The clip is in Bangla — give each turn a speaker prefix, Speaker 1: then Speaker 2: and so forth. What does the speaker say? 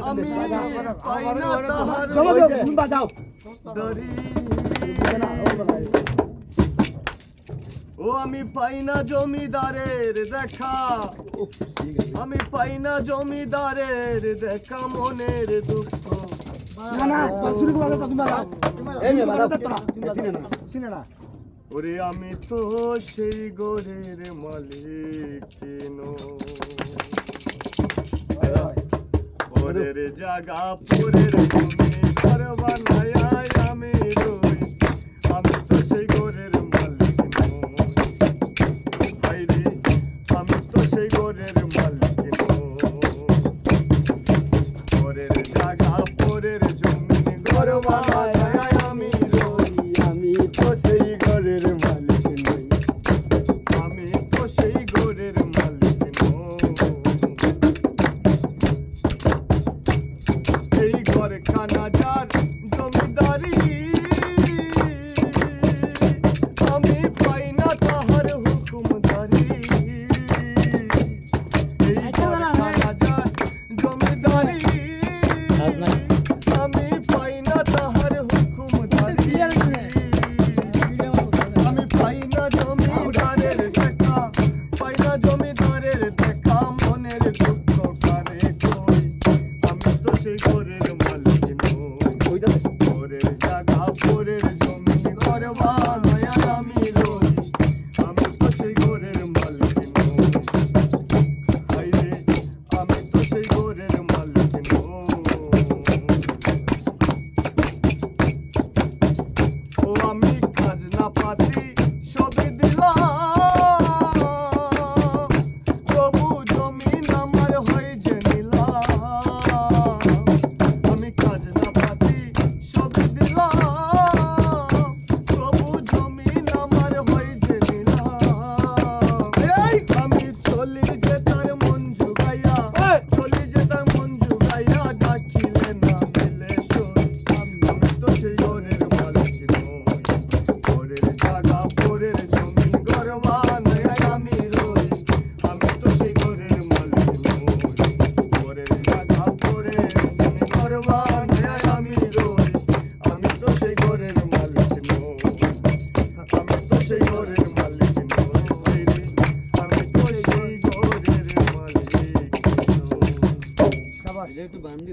Speaker 1: আমি পাই না তাহার
Speaker 2: বাজাও
Speaker 1: দরি ও আমি পাই না জমিদারের দেখা আমি পাই না জমিদারের দেখা মনের দুঃখ
Speaker 2: না না শুরু করে তুমি বাজাও এই বাজাও শুনে না
Speaker 1: ওরে আমি তো সেই গোরের মালিক পরের জায়গা পরের জমি ঘর বানায়